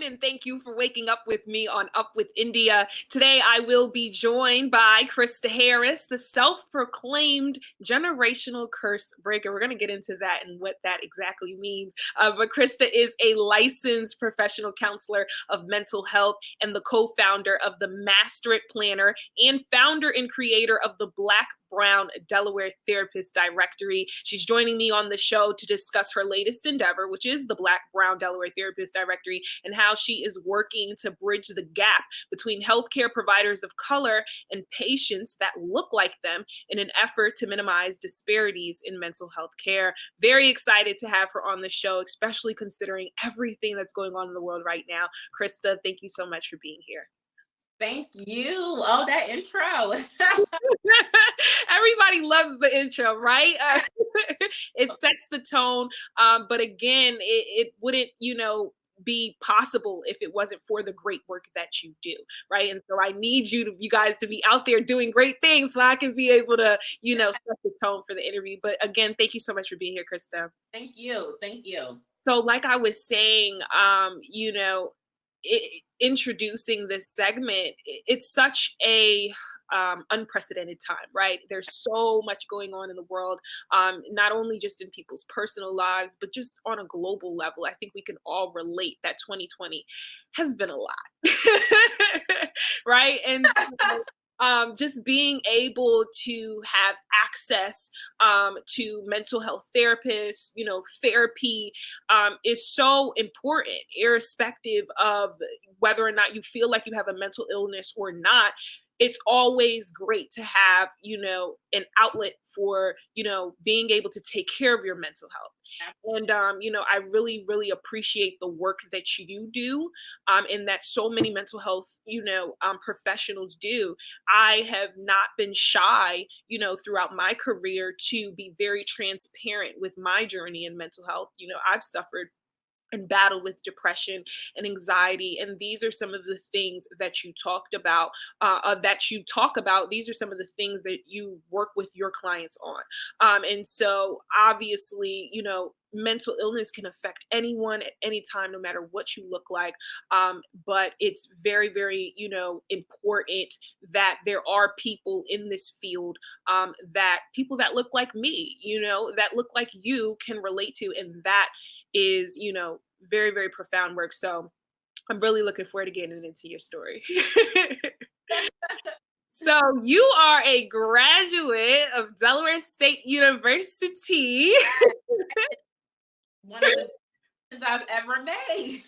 and thank you for waking up with me on Up with India. Today, I will be joined by Crysta Harris, the self-proclaimed generational curse breaker. We're going to get into that and what that exactly means. But Crysta is a licensed professional counselor of mental health and the co-founder of the Master It Planner and founder and creator of the Black Brown Delaware Therapist Directory. She's joining me on the show to discuss her latest endeavor, which is the Black Brown Delaware Therapist Directory, and how she is working to bridge the gap between healthcare providers of color and patients that look like them in an effort to minimize disparities in mental health care. Very excited to have her on the show, especially considering everything that's going on in the world right now. Crysta, thank you so much for being here. Thank you. Oh, that intro. Everybody loves the intro, right? It sets the tone. But again, it wouldn't, be possible if it wasn't for the great work that you do, right? And so I need you guys to be out there doing great things so I can be able to, set the tone for the interview. But again, thank you so much for being here, Crysta. Thank you. Thank you. So like I was saying, introducing this segment, it's such a unprecedented time, right? There's so much going on in the world, not only just in people's personal lives, but just on a global level. I think we can all relate that 2020 has been a lot, right? And so, just being able to have access to mental health therapists, therapy is so important, irrespective of whether or not you feel like you have a mental illness or not. It's always great to have, an outlet for, being able to take care of your mental health. And, I really, really appreciate the work that you do and that so many mental health, professionals do. I have not been shy, throughout my career to be very transparent with my journey in mental health. I've suffered and battle with depression and anxiety. And these are some of the things that you talked about, that you talk about. These are some of the things that you work with your clients on. And so obviously, mental illness can affect anyone at any time, no matter what you look like. But it's very, very, important that there are people in this field, that people that look like me, that look like you can relate to. And that is, very, very profound work. So I'm really looking forward to getting into your story. So you are a graduate of Delaware State University. One of the things I've ever made.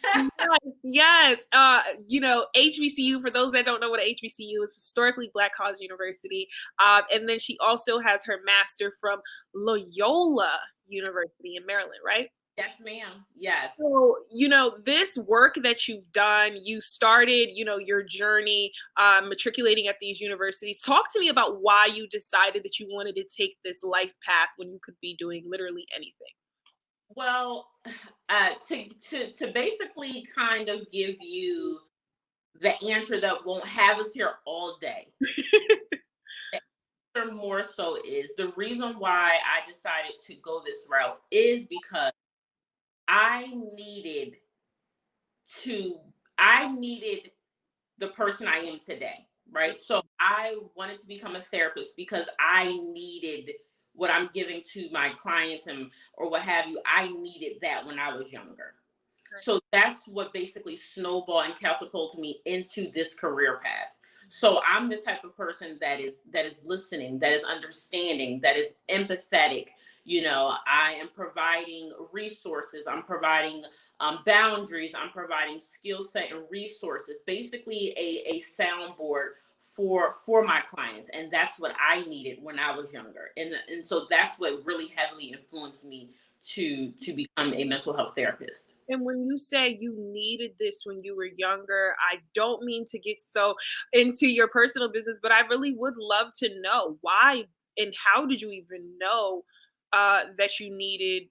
Yes. HBCU, for those that don't know what a HBCU is, Historically Black College University. And then she also has her master from Loyola University in Maryland, right? Yes, ma'am. Yes. So, this work that you've done, you started, your journey matriculating at these universities. Talk to me about why you decided that you wanted to take this life path when you could be doing literally anything. Well, to basically kind of give you the answer that won't have us here all day. The answer more so is the reason why I decided to go this route is because I needed the person I am today, right? So I wanted to become a therapist because I needed what I'm giving to my clients or what have you. I needed that when I was younger. Okay. So that's what basically snowballed and catapulted me into this career path. So I'm the type of person that is listening, that is understanding, that is empathetic. I am providing resources. I'm providing boundaries. I'm providing skill set and resources, basically a soundboard for my clients. And that's what I needed when I was younger. And so that's what really heavily influenced me to become a mental health therapist. And when you say you needed this when you were younger, I don't mean to get so into your personal business, but I really would love to know why and how did you even know that you needed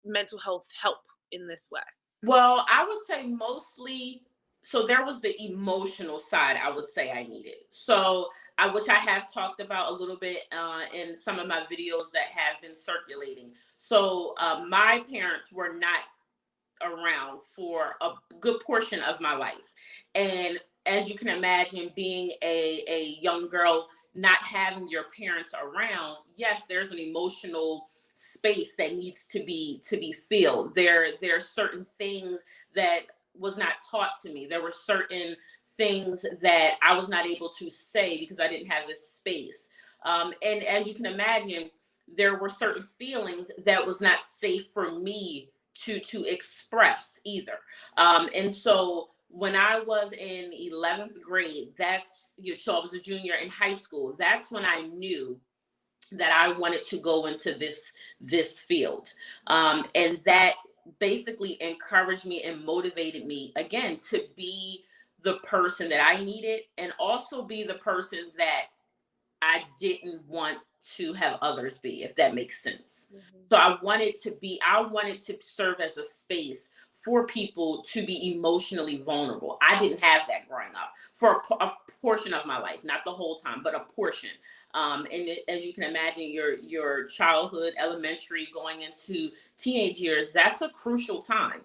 mental health help in this way? Well, I would say mostly, so there was the emotional side I would say I needed. So which I have talked about a little bit in some of my videos that have been circulating. So my parents were not around for a good portion of my life. And as you can imagine, being a young girl, not having your parents around, yes, there's an emotional space that needs to be filled. There are certain things that was not taught to me. There were certain things that I was not able to say because I didn't have this space. And as you can imagine, there were certain feelings that was not safe for me to express either. And so when I was in 11th grade, so I was a junior in high school. That's when I knew that I wanted to go into this field, and that basically encouraged me and motivated me again to be the person that I needed, and also be the person that I didn't want to have others be, if that makes sense. Mhm. So I wanted to serve as a space for people to be emotionally vulnerable. I didn't have that growing up for a portion of my life, not the whole time, but a portion. As you can imagine, your childhood, elementary, going into teenage years, that's a crucial time.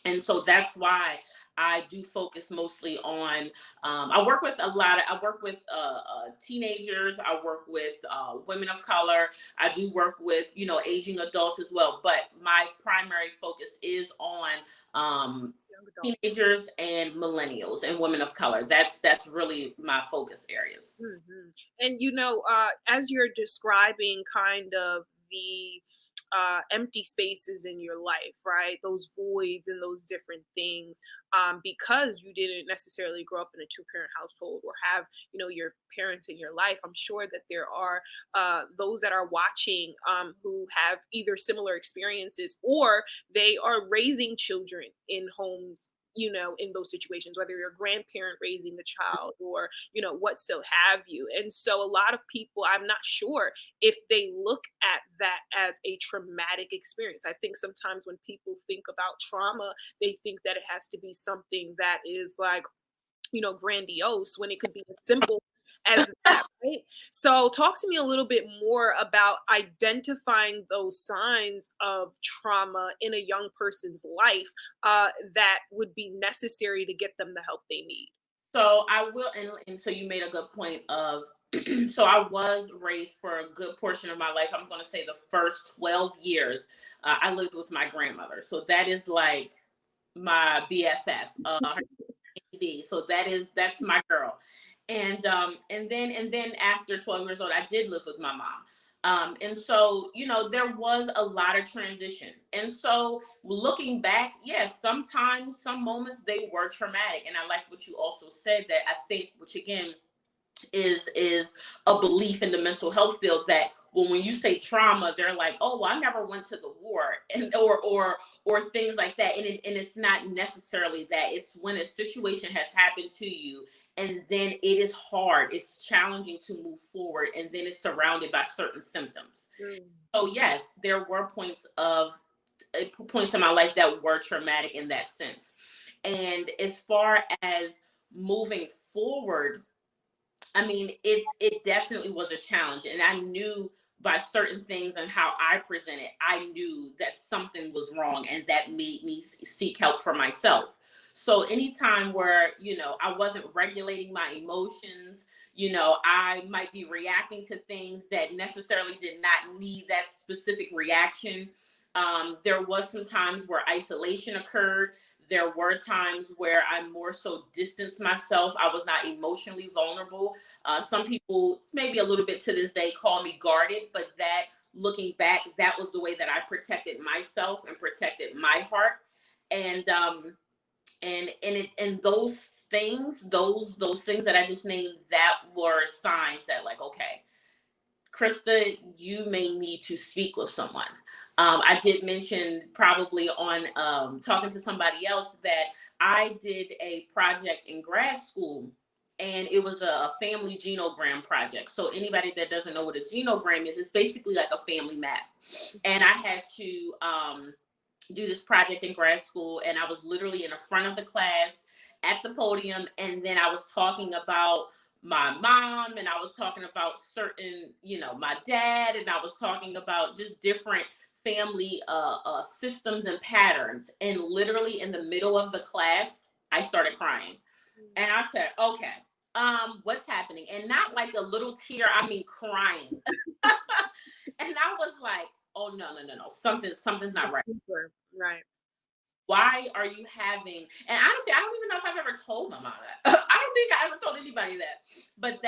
And so that's why I do focus mostly on, I work with teenagers, I work with women of color, I do work with, aging adults as well, but my primary focus is on Young adult. teenagers and millennials and women of color. That's really my focus areas. Mhm. And as you're describing kind of the empty spaces in your life, right? Those voids and those different things, because you didn't necessarily grow up in a two-parent household or have, your parents in your life. I'm sure that there are those that are watching who have either similar experiences or they are raising children in homes. In those situations, whether you're a grandparent raising the child or what so have you. And so a lot of people, I'm not sure if they look at that as a traumatic experience. I think sometimes when people think about trauma, they think that it has to be something that is like, grandiose, when it could be as simple as that, right? So talk to me a little bit more about identifying those signs of trauma in a young person's life that would be necessary to get them the help they need. So I will, and so you made a good point of, so I was raised for a good portion of my life. I'm going to say the first 12 years, I lived with my grandmother. So that is like my BFF, her AD. So that's my girl. And then after 12 years old, I did live with my mom. And so, there was a lot of transition. And so looking back, yes, sometimes some moments they were traumatic. And I like what you also said, that I think, which again is a belief in the mental health field, that when you say trauma, they're like, oh, well, I never went to the war, and or things like that. And it's not necessarily that. It's when a situation has happened to you, and then it is hard, it's challenging to move forward, and then it's surrounded by certain symptoms. Mm. So yes, there were points in my life that were traumatic in that sense. And as far as moving forward, I mean, it definitely was a challenge, and I knew by certain things and how I presented, I knew that something was wrong, and that made me seek help for myself. So anytime where I wasn't regulating my emotions, I might be reacting to things that necessarily did not need that specific reaction. There was some times where isolation occurred. There were times where I more so distanced myself. I was not emotionally vulnerable. Some people, maybe a little bit to this day, call me guarded, but that, looking back, that was the way that I protected myself and protected my heart. And those things, those things that I just named, that were signs that, like, okay, Krista, you may need to speak with someone. I did mention probably on talking to somebody else that I did a project in grad school, and it was a family genogram project. So anybody that doesn't know what a genogram is, it's basically like a family map. And I had to do this project in grad school, and I was literally in the front of the class at the podium, and then I was talking about my mom, and I was talking about certain, my dad, and I was talking about just different family systems and patterns. And literally in the middle of the class, I started crying. And I said, okay, what's happening? And not like a little tear, I mean crying. And I was like, oh no, something's not right. Right. Why are you having, and honestly, I don't even know if I've ever told my mom that. I don't think I ever told anybody that. But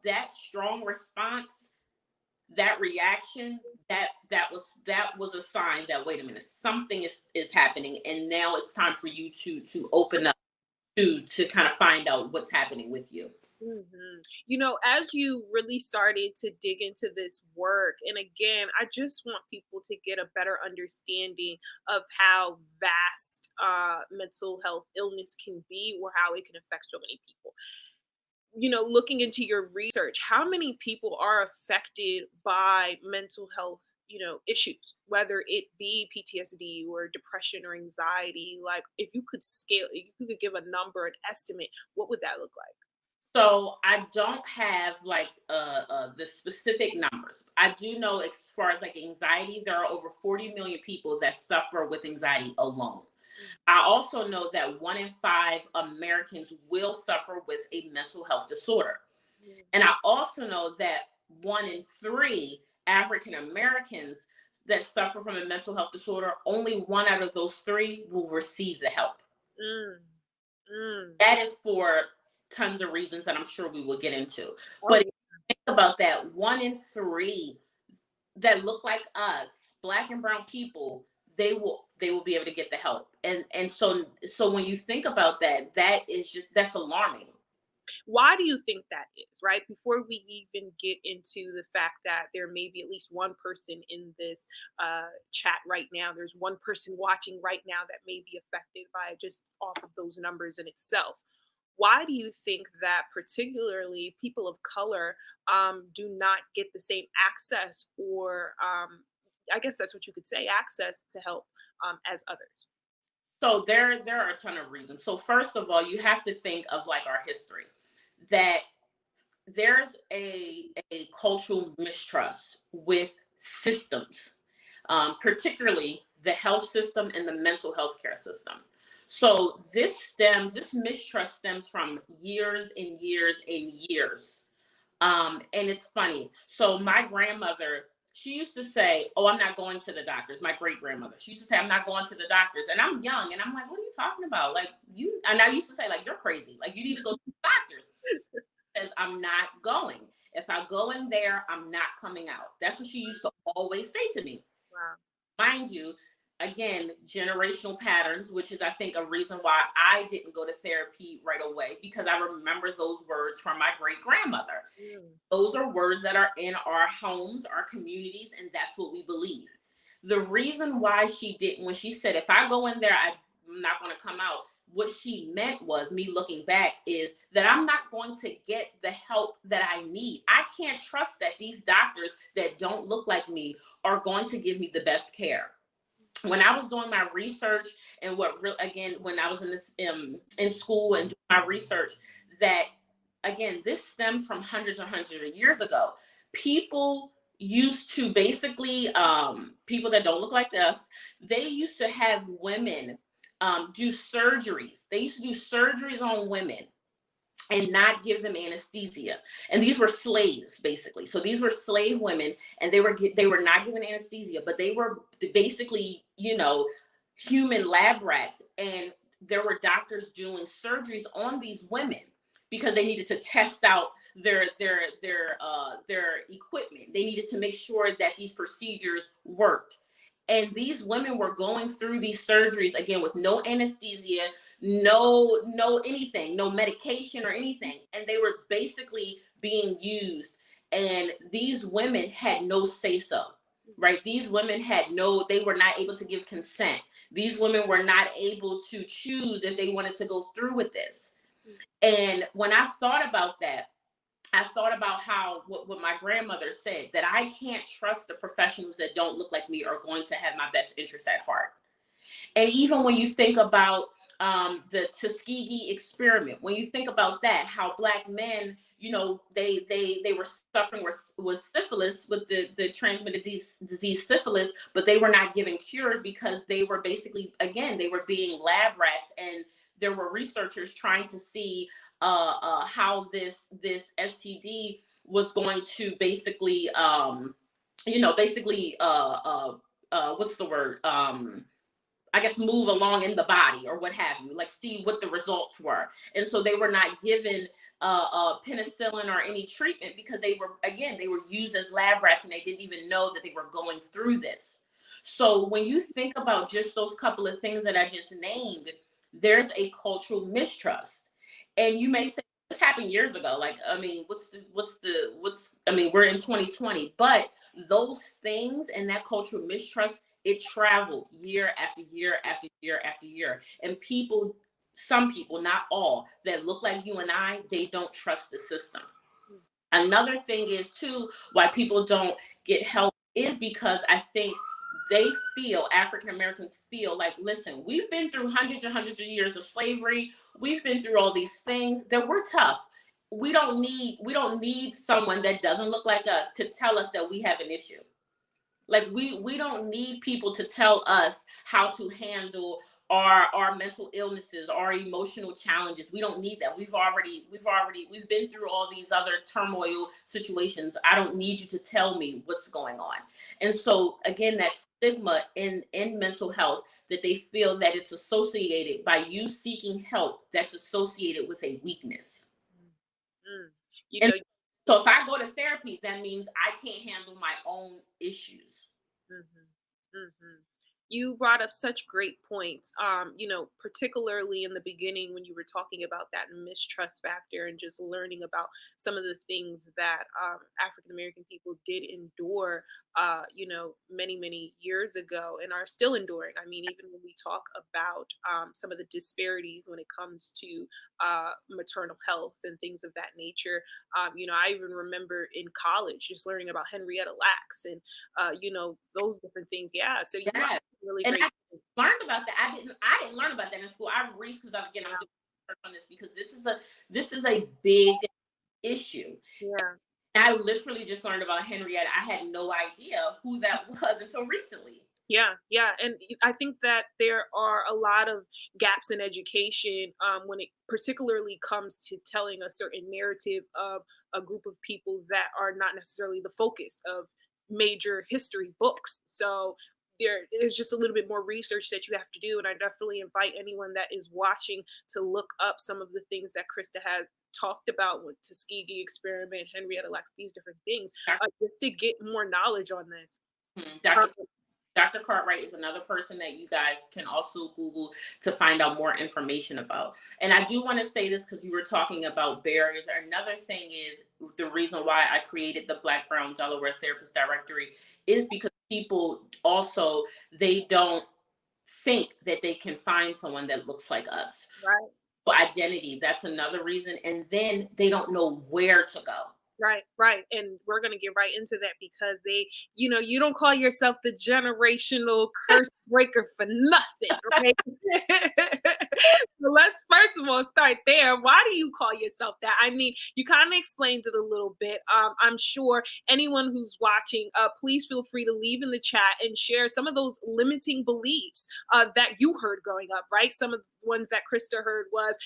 that strong response, that reaction, that was a sign that, wait a minute, something is happening, and now it's time for you to open up to kind of find out what's happening with you. You know, as you really started to dig into this work, and again, I just want people to get a better understanding of how vast mental health illness can be, or how it can affect so many people. You know, looking into your research, how many people are affected by mental health, issues, whether it be PTSD or depression or anxiety? Like, if you could scale, if you could give a number, an estimate, what would that look like? So I don't have like the specific numbers. I do know, as far as like anxiety, there are over 40 million people that suffer with anxiety alone. I also know that 1 in 5 Americans will suffer with a mental health disorder. Mm. And I also know that 1 in 3 African Americans that suffer from a mental health disorder, only one out of those 3 will receive the help. Mm. Mm. That is for tons of reasons that I'm sure we will get into. Oh, But if yeah. you think about that, 1 in 3 that look like us, Black and brown people, they will be able to get the help. And so when you think about that, that's alarming. Why do you think that is, right? Before we even get into the fact that there may be at least one person in this chat right now, there's one person watching right now that may be affected by just off of those numbers in itself. Why do you think that particularly people of color do not get the same access, or I guess that's what you could say, access to help as others? So there are a ton of reasons. So first of all, you have to think of like our history, that there's a cultural mistrust with systems, particularly the health system and the mental health care system. So this mistrust stems from years and years and years. And it's funny. So my grandmother, she used to say, "Oh, I'm not going to the doctors." My great grandmother, she used to say, "I'm not going to the doctors." And I'm young, and I'm like, "What are you talking about? Like you?" And I used to say, "Like, you're crazy. Like, you need to go to the doctors." Says, "I'm not going. If I go in there, I'm not coming out." That's what she used to always say to me. Wow. Mind you, again, generational patterns, which is, I think, a reason why I didn't go to therapy right away, because I remember those words from my great grandmother. Mm. Those are words that are in our homes, our communities, and that's what we believe. The reason why she didn't, when she said, "If I go in there, I'm not going to come out," what she meant was, me looking back, is that I'm not going to get the help that I need. I can't trust that these doctors that don't look like me are going to give me the best care. When I was doing my research, and again, when I was in school and doing my research, that again, this stems from hundreds and hundreds of years ago. People used to basically, people that don't look like us, they used to have women do surgeries. They used to do surgeries on women and not give them anesthesia. And these were slaves, basically. So these were slave women, and they were not given anesthesia, but they were basically, human lab rats. And there were doctors doing surgeries on these women because they needed to test out their equipment. They needed to make sure that these procedures worked. And these women were going through these surgeries, again, with no anesthesia, no anything, no medication or anything. And they were basically being used. And these women had no say so, right? These women they were not able to give consent. These women were not able to choose if they wanted to go through with this. And when I thought about that, I thought about how what my grandmother said, that I can't trust the professionals that don't look like me are going to have my best interest at heart. And even when you think about the Tuskegee experiment. When you think about that, how Black men, they were suffering with syphilis, with the transmitted disease syphilis, but they were not given cures because they were basically, again, they were being lab rats, and there were researchers trying to see how this STD was going to basically, what's the word? I guess move along in the body or what have you, like see what the results were. And so they were not given penicillin or any treatment because they were used as lab rats, and they didn't even know that they were going through this. So when you think about just those couple of things that I just named, there's a cultural mistrust. And you may say, this happened years ago. Like, I mean, we're in 2020, but those things and that cultural mistrust, it traveled year after year after year after year. And some people, not all, that look like you and I, they don't trust the system. Another thing is too, why people don't get help is because I think African Americans feel like, listen, we've been through hundreds and hundreds of years of slavery. We've been through all these things that we're tough. We don't need someone that doesn't look like us to tell us that we have an issue. Like we don't need people to tell us how to handle our mental illnesses, our emotional challenges. We don't need that. We've been through all these other turmoil situations. I don't need you to tell me what's going on. And so again, that stigma in mental health, that they feel that it's associated by you seeking help, that's associated with a weakness. So if I go to therapy, that means I can't handle my own issues. You brought up such great points. Particularly in the beginning when you were talking about that mistrust factor and just learning about some of the things that African American people did endure, many, many years ago and are still enduring. I mean, even when we talk about some of the disparities when it comes to maternal health and things of that nature. I even remember in college just learning about Henrietta Lacks and, those different things. Yeah. So you Yeah. really And great. I learned about that. I didn't learn about that in school. I've reached because I'm doing research on this because this is a big issue. Yeah. And I literally just learned about Henrietta. I had no idea who that was until recently. Yeah, yeah, and I think that there are a lot of gaps in education when it particularly comes to telling a certain narrative of a group of people that are not necessarily the focus of major history books. So there is just a little bit more research that you have to do, and I definitely invite anyone that is watching to look up some of the things that Krista has talked about with Tuskegee experiment, Henrietta Lacks, these different things, just to get more knowledge on this. Dr. Cartwright is another person that you guys can also Google to find out more information about. And I do want to say this because you were talking about barriers. Another thing is the reason why I created the Black Brown Delaware Therapist Directory is because people also, they don't think that they can find someone that looks like us. Right. Identity, that's another reason. And then they don't know where to go. Right. And we're going to get right into that because you don't call yourself the generational curse breaker for nothing, right? So let's first of all start there. Why do you call yourself that? I mean, you kind of explained it a little bit. I'm sure anyone who's watching, please feel free to leave in the chat and share some of those limiting beliefs that you heard growing up, right? Some of the ones that Krista heard was,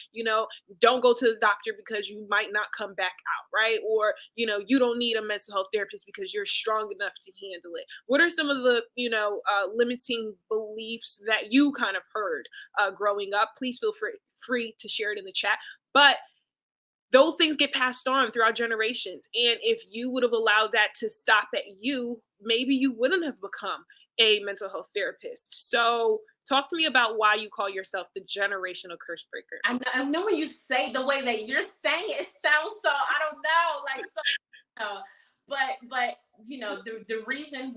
don't go to the doctor because you might not come back out, right? Or, you don't need a mental health therapist because you're strong enough to handle it. What are some of the, limiting beliefs that you kind of heard growing up? Please feel free to share it in the chat. But those things get passed on throughout generations. And if you would have allowed that to stop at you, maybe you wouldn't have become a mental health therapist. So talk to me about why you call yourself the generational curse breaker. I know when you say the way that you're saying it sounds so, I don't know, like, so, but the reason,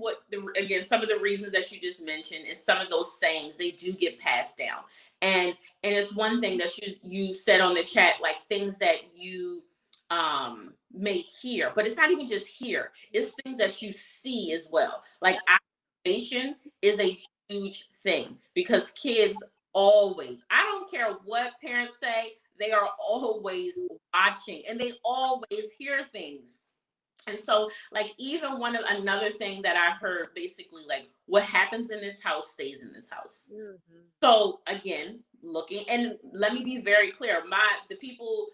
again, some of the reasons that you just mentioned is some of those sayings, they do get passed down. And it's one thing that you said on the chat, like things that you may hear, but it's not even just hear, it's things that you see as well. Like observation is a huge thing because kids Always. I don't care what parents say, they are always watching and they always hear things. And so, like, even another thing that I heard, basically, like, what happens in this house stays in this house. Mhm. So again, looking, and let me be very clear, the people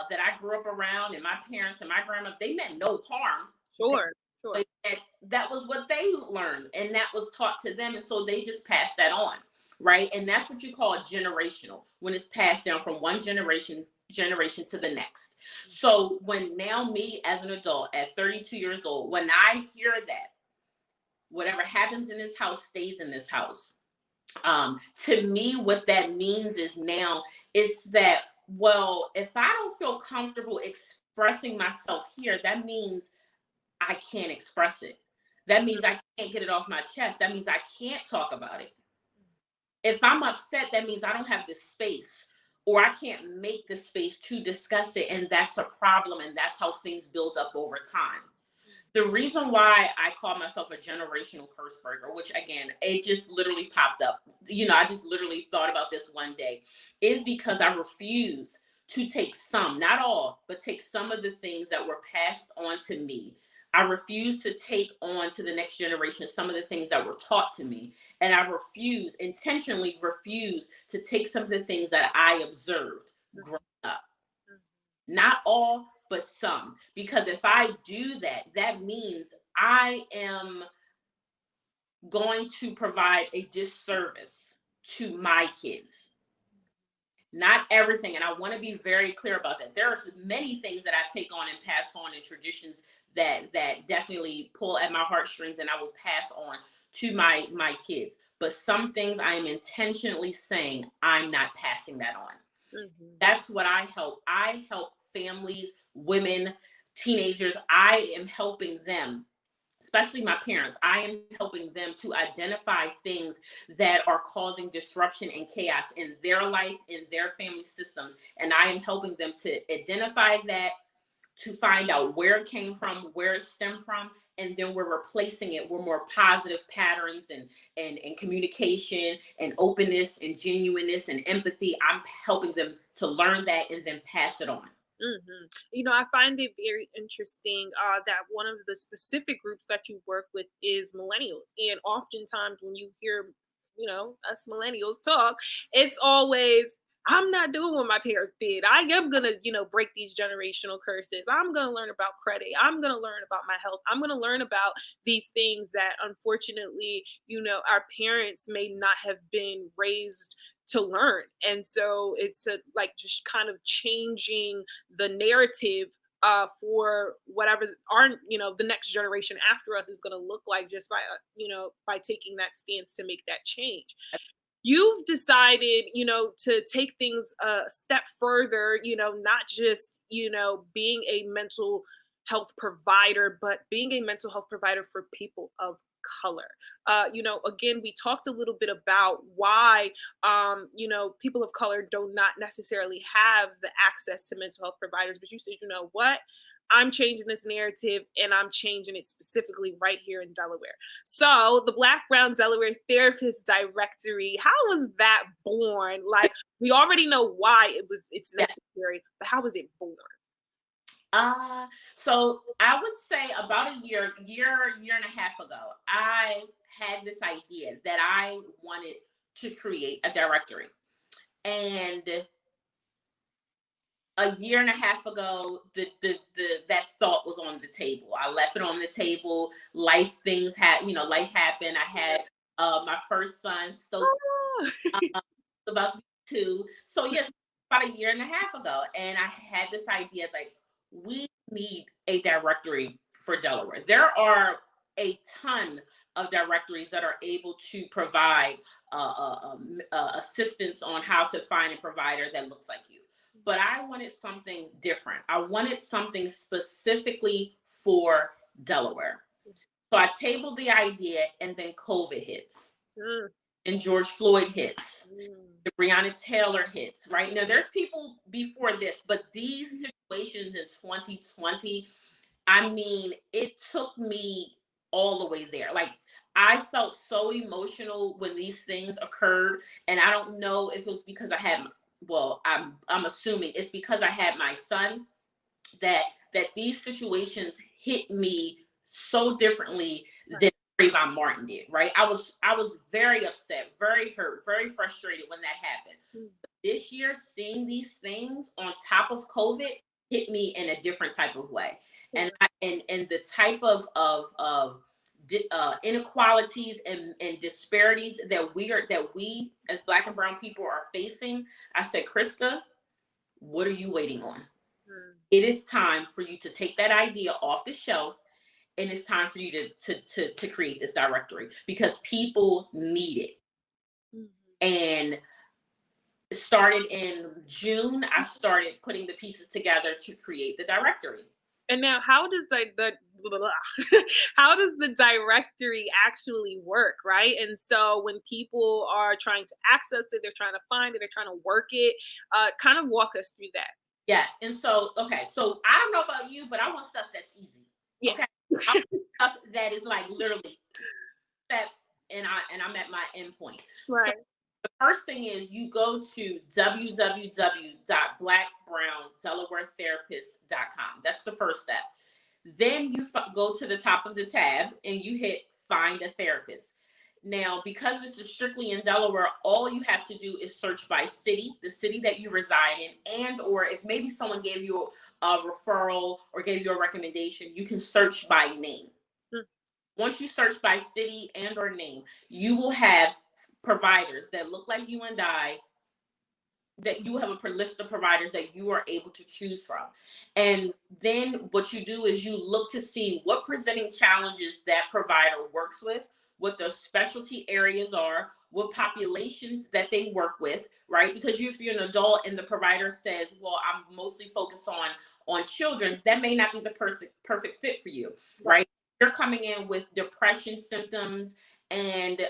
that I grew up around, and my parents and my grandma, they meant no harm. Sure, sure. But that was what they learned, and that was taught to them, and so they just passed that on, right? And that's what you call generational, when it's passed down from one generation to the next. So when now, me as an adult at 32 years old, when I hear that whatever happens in this house stays in this house, to me, what that means is, now it's that, well, if I don't feel comfortable expressing myself here, that means I can't express it. That means I can't get it off my chest. That means I can't talk about it. If I'm upset, that means I don't have the space, or I can't make the space to discuss it. And that's a problem. And that's how things build up over time. The reason why I call myself a generational curse breaker, which again, it just literally popped up, I just literally thought about this one day, is because I refuse to take some, not all, but take some of the things that were passed on to me. I refuse to take on to the next generation some of the things that were taught to me. And I intentionally refuse to take some of the things that I observed growing up. Not all, but some. Because if I do that, that means I am going to provide a disservice to my kids. Not everything. And I want to be very clear about that. There are many things that I take on and pass on, and traditions that definitely pull at my heartstrings, and I will pass on to my kids. But some things I am intentionally saying I'm not passing that on. Mhm. That's what I help. I help families, women, teenagers. I am helping them, especially my parents. I am helping them to identify things that are causing disruption and chaos in their life, in their family systems. And I am helping them to identify that, to find out where it came from, where it stemmed from, and then we're replacing it with more positive patterns and communication and openness and genuineness and empathy. I'm helping them to learn that and then pass it on. I find it very interesting that one of the specific groups that you work with is millennials. And oftentimes, when you hear, us millennials talk, it's always, I'm not doing what my parents did. I am going to, break these generational curses. I'm going to learn about credit. I'm going to learn about my health. I'm going to learn about these things that unfortunately, our parents may not have been raised to learn. And so it's like just kind of changing the narrative for whatever our the next generation after us is going to look like, just by by taking that stance to make that change. You've decided to take things a step further, not just being a mental health provider, but being a mental health provider for people of color. Again, we talked a little bit about why people of color do not necessarily have the access to mental health providers, but you said, you know what, I'm changing this narrative, and I'm changing it specifically right here in Delaware. So the Black Brown Delaware Therapist Directory, how was that born? Like, we already know why it's Yeah. necessary, but how was it born? So I would say about a year and a half ago, I had this idea that I wanted to create a directory. And a year and a half ago, that thought was on the table. I left it on the table. Life happened. I had my first son, Stokes, Oh. about to be 2. So yes, about a year and a half ago, and I had this idea, like, we need a directory for Delaware. There are a ton of directories that are able to provide assistance on how to find a provider that looks like you. But I wanted something different. I wanted something specifically for Delaware. So I tabled the idea, and then COVID hits, Mm, and George Floyd hits, mm, the Breonna Taylor hits, right? Now, there's people before this, but these situations in 2020, I mean, it took me all the way there. Like, I felt so emotional when these things occurred, and I don't know if it was because I had, well, I'm assuming it's because I had my son, that these situations hit me so differently than Trayvon Martin did, right? I was very upset, very hurt, very frustrated when that happened. Mm. This year, seeing these things on top of COVID hit me in a different type of way. And and the type of inequalities and disparities that we as Black and brown people are facing, I said, Krista, what are you waiting on? It is time for you to take that idea off the shelf, and it's time for you to create this directory, because people need it. Mhm. And started in June, I started putting the pieces together to create the directory. And now, how does the blah, blah, how does the directory actually work, right? And so when people are trying to access it, they're trying to find it, they're trying to work it. Kind of walk us through that. Yes. And so, okay, so I don't know about you, but I want stuff that's easy. Yeah. Okay. I want stuff that is like literally steps, and I'm at my endpoint. So Right. the first thing is you go to www.blackbrowndelawaretherapist.com. That's the first step. Then you go to the top of the tab and you hit find a therapist. Now, because this is strictly in Delaware, all you have to do is search by city, the city that you reside in, and or if maybe someone gave you a referral or gave you a recommendation, you can search by name. Mm. Once you search by city and or name, you will have providers that look like you and I, that you have a list of providers that you are able to choose from. And then what you do is you look to see what presenting challenges that provider works with, what their specialty areas are, what populations that they work with, right? Because if you're an adult and the provider says, well, I'm mostly focused on children, that may not be the perfect fit for you, right? You're coming in with depression symptoms and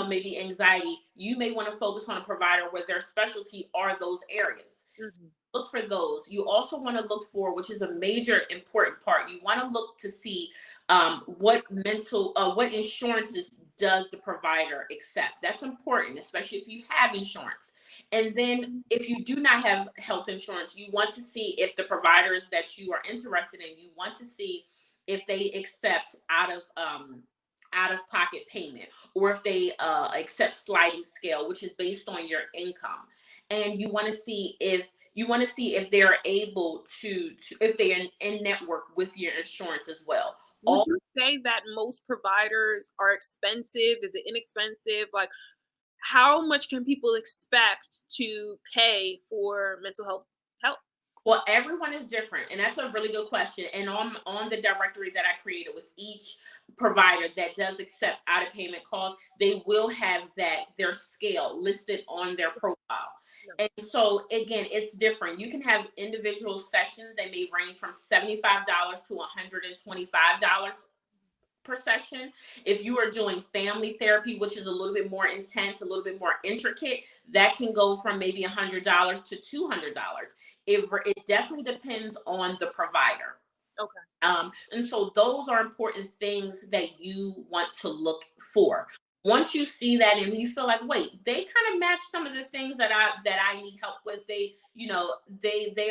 maybe anxiety, you may want to focus on a provider where their specialty are those areas. Mhm. Look for those. You also want to look for, which is a major important part, you want to look to see what insurances does the provider accept. That's important, especially if you have insurance. And then if you do not have health insurance, you want to see if the providers that you are interested in, you want to see if they accept out of pocket payment, or if they accept sliding scale, which is based on your income. And you want to see if they're able to if they are in network with your insurance as well. Would you say that most providers are expensive? Is it inexpensive? Like, how much can people expect to pay for mental health help? Well, everyone is different, and that's a really good question. And on the directory that I created with each provider that does accept out of payment calls, they will have their scale listed on their profile. Yeah. And so again, it's different. You can have individual sessions that may range from $75 to $125 per session. If you are doing family therapy, which is a little bit more intense, a little bit more intricate, that can go from maybe $100 to $200. It definitely depends on the provider. Okay. And so those are important things that you want to look for. Once you see that and you feel like, wait, they kind of match some of the things that I need help with. They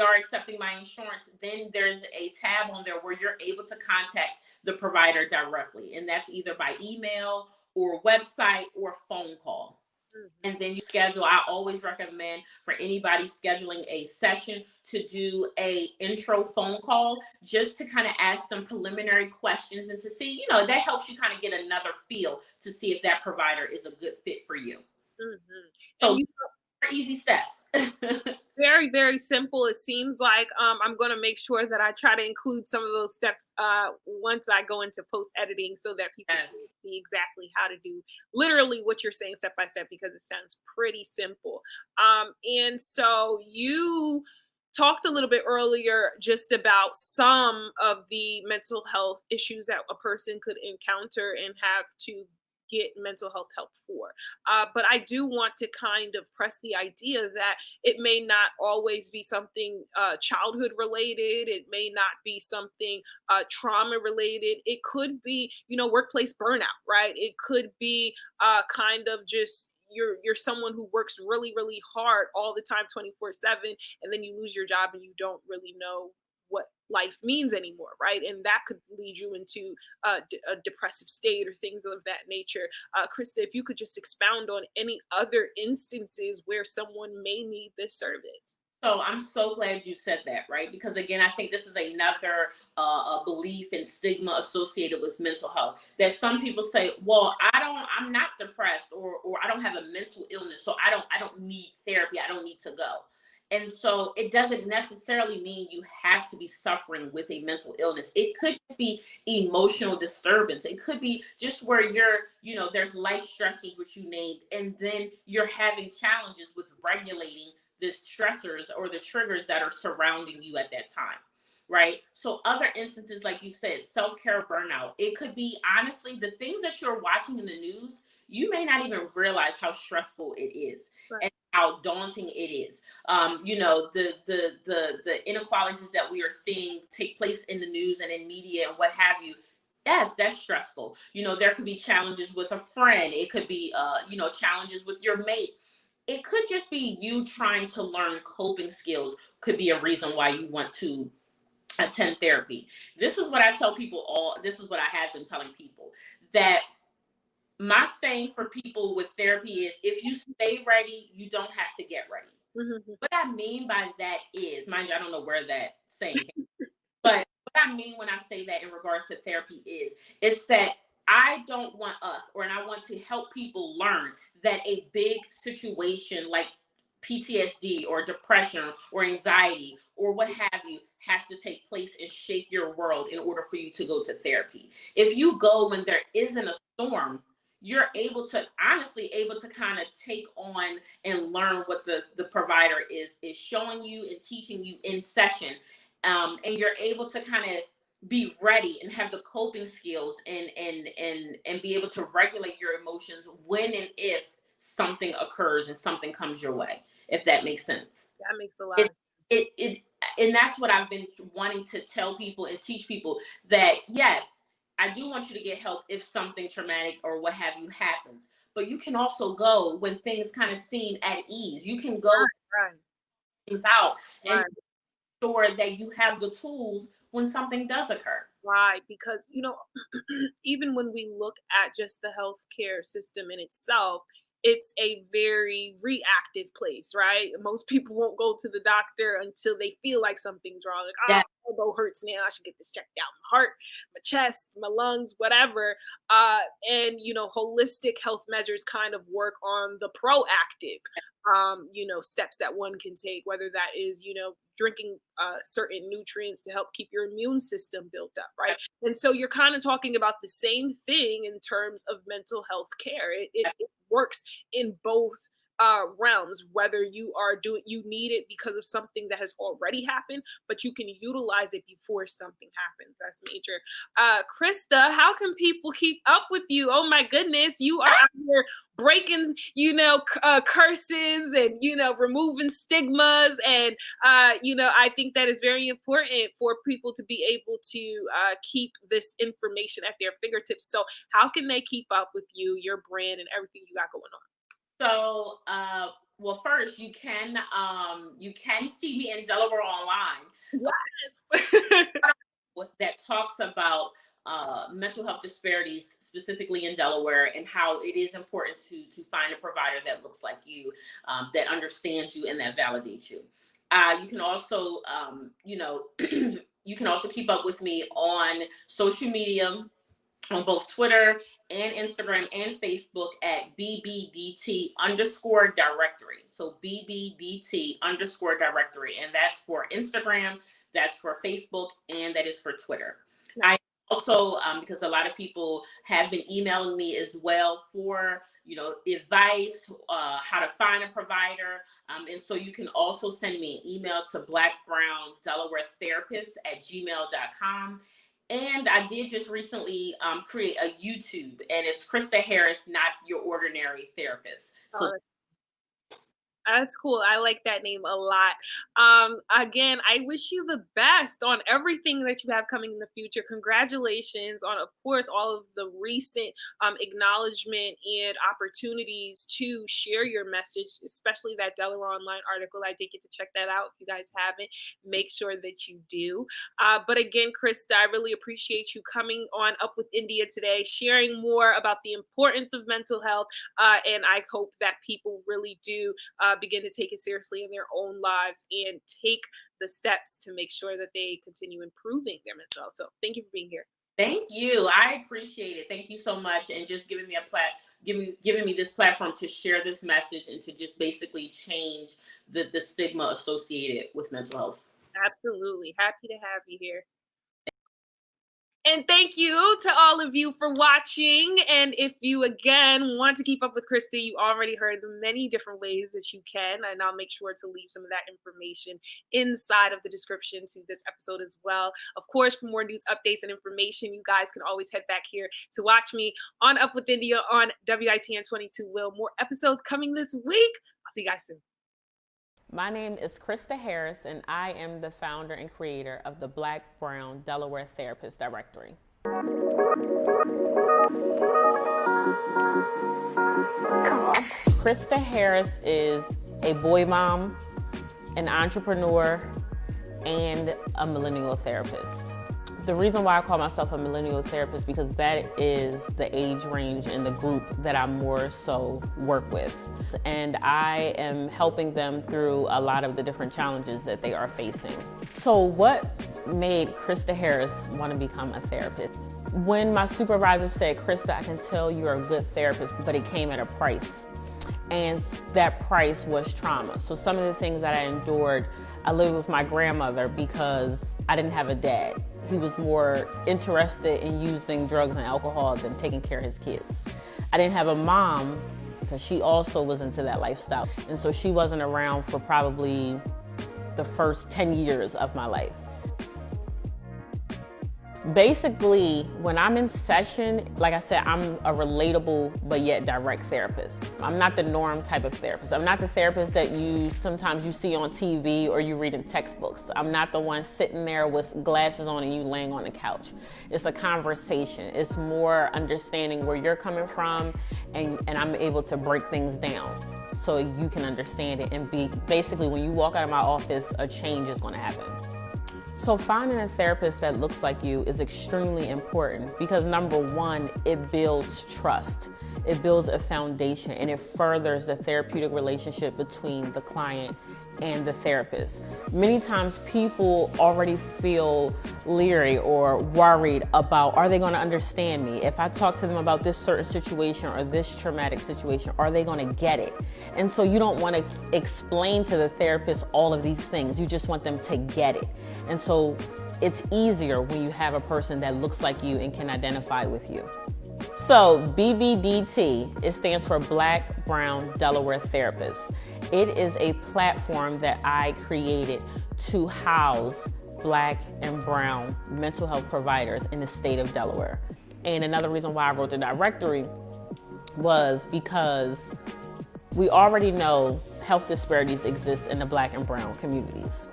are accepting my insurance. Then there's a tab on there where you're able to contact the provider directly. And that's either by email or website or phone call. And then you schedule. I always recommend for anybody scheduling a session to do a intro phone call, just to kind of ask them preliminary questions and to see, that helps you kind of get another feel to see if that provider is a good fit for you. Mm-hmm. So easy steps. Very, very simple. It seems like I'm going to make sure that I try to include some of those steps once I go into post editing, so that people can see exactly how to do literally what you're saying step by step, because it sounds pretty simple. And so you talked a little bit earlier just about some of the mental health issues that a person could encounter and have to get mental health help for. But I do want to kind of press the idea that it may not always be something childhood related. It may not be something trauma related. It could be, workplace burnout, right? It could be kind of just you're someone who works really really hard all the time 24/7, and then you lose your job and you don't really know what life means anymore, right? And that could lead you into a depressive state or things of that nature. Krista, if you could just expound on any other instances where someone may need this service. So I'm so glad you said that, right? Because again, I think this is another a belief and stigma associated with mental health. That some people say, "Well, I'm not depressed, or I don't have a mental illness, so I don't need therapy. I don't need to go." And so it doesn't necessarily mean you have to be suffering with a mental illness. It could just be emotional disturbance. It could be just where there's life stressors, which you named, and then you're having challenges with regulating the stressors or the triggers that are surrounding you at that time, right? So other instances, like you said, self-care burnout. It could be, honestly, the things that you're watching in the news, you may not even realize how stressful it is. Right. And how daunting it is. The inequalities that we are seeing take place in the news and in media and what have you. Yes, that's stressful. There could be challenges with a friend. It could be, challenges with your mate. It could just be you trying to learn coping skills could be a reason why you want to attend therapy. This is what I tell people this is what I have been telling people, that my saying for people with therapy is, if you stay ready, you don't have to get ready. Mm-hmm. What I mean by that is, mind you, I don't know where that saying came from, but what I mean when I say that in regards to therapy is, it's that I don't want us, and I want to help people learn that a big situation like PTSD or depression or anxiety or what have you have to take place and shape your world in order for you to go to therapy. If you go when there isn't a storm, you're honestly able to kind of take on and learn what the provider is showing you and teaching you in session. And you're able to kind of be ready and have the coping skills and be able to regulate your emotions when and if something occurs and something comes your way, if that makes sense. That makes a lot of It and that's what I've been wanting to tell people and teach people, that yes, I do want you to get help if something traumatic or what have you happens, but you can also go when things kind of seem at ease. You can go right, things out and right. ensure that you have the tools when something does occur. Right, because even when we look at just the healthcare system in itself, it's a very reactive place, right? Most people won't go to the doctor until they feel like something's wrong. Like, oh, That my elbow hurts now. I should get this checked out. My heart, my chest, my lungs, whatever. And holistic health measures kind of work on the proactive, steps that one can take, whether that is, drinking certain nutrients to help keep your immune system built up, right? And so you're kind of talking about the same thing in terms of mental health care. It works in both realms, whether you need it because of something that has already happened, but you can utilize it before something happens. That's major. Krista, how can people keep up with you? Oh my goodness, you are out here breaking curses and removing stigmas, and I think that is very important for people to be able to keep this information at their fingertips. So how can they keep up with you, your brand, and everything you got going on? So, well, first you can see me in Delaware online. Yes. That talks about mental health disparities, specifically in Delaware, and how it is important to find a provider that looks like you, that understands you, and that validates you. You can also, you can also keep up with me on social media, on both Twitter and Instagram and Facebook at BBDT_directory. So BBDT_directory. And that's for Instagram, that's for Facebook, and that is for Twitter. I also, because a lot of people have been emailing me as well for, advice, how to find a provider. And so you can also send me an email to Black Brown Delaware Therapist at gmail.com. And I did just recently create a YouTube, and it's Krista Harris, Not Your Ordinary Therapist. So That's cool. I like that name a lot. Again, I wish you the best on everything that you have coming in the future. Congratulations on, of course, all of the recent acknowledgement and opportunities to share your message, especially that Delaware Online article. I did get to check that out. If you guys haven't, make sure that you do. But again, Krista, I really appreciate you coming on Up with India today, sharing more about the importance of mental health. And I hope that people really do begin to take it seriously in their own lives and take the steps to make sure that they continue improving their mental health. So thank you for being here. thank you. I appreciate it. Thank you so much. And just giving me giving me this platform to share this message and to just basically change the stigma associated with mental health. Absolutely. Happy to have you here. And thank you to all of you for watching. And if you, again, want to keep up with Krista, you already heard the many different ways that you can. And I'll make sure to leave some of that information inside of the description to this episode as well. Of course, for more news, updates, and information, you guys can always head back here to watch me on Up with India on WITN 22 Will. More episodes coming this week. I'll see you guys soon. My name is Crysta Harris, and I am the founder and creator of the Black Brown Delaware Therapist Directory. Krista Harris is a boy mom, an entrepreneur, and a millennial therapist. The reason why I call myself a millennial therapist because that is the age range and the group that I more so work with. And I am helping them through a lot of the different challenges that they are facing. So what made Krista Harris want to become a therapist? When my supervisor said, Krista, I can tell you're a good therapist, but it came at a price. And that price was trauma. So some of the things that I endured, I lived with my grandmother because I didn't have a dad. He was more interested in using drugs and alcohol than taking care of his kids. I didn't have a mom because she also was into that lifestyle. And so she wasn't around for probably the first 10 years of my life. Basically, when I'm in session, like I said, I'm a relatable but yet direct therapist. I'm not the norm type of therapist. I'm not the therapist that sometimes you see on TV or you read in textbooks. I'm not the one sitting there with glasses on and you laying on the couch. It's a conversation. It's more understanding where you're coming from, and I'm able to break things down so you can understand it and basically when you walk out of my office, a change is going to happen. So finding a therapist that looks like you is extremely important because number one, it builds trust. It builds a foundation and it furthers the therapeutic relationship between the client and the therapist. Many times people already feel leery or worried about, are they going to understand me? If I talk to them about this certain situation or this traumatic situation, are they going to get it? And so you don't want to explain to the therapist all of these things. You just want them to get it. And so it's easier when you have a person that looks like you and can identify with you. So BBDT, it stands for Black Brown Delaware Therapist. It is a platform that I created to house Black and Brown mental health providers in the state of Delaware. And another reason why I wrote the directory was because we already know health disparities exist in the Black and Brown communities.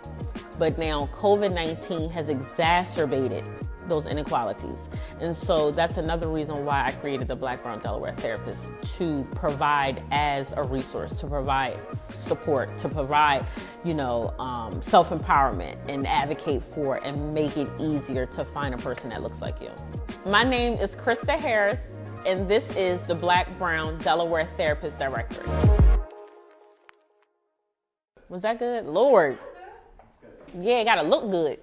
But now COVID-19 has exacerbated those inequalities. And so that's another reason why I created the Black Brown Delaware Therapist, to provide as a resource, to provide support, to provide, self-empowerment and advocate for and make it easier to find a person that looks like you. My name is Crysta Harris, and this is the Black Brown Delaware Therapist Directory. Was that good? Lord. Yeah, it gotta look good.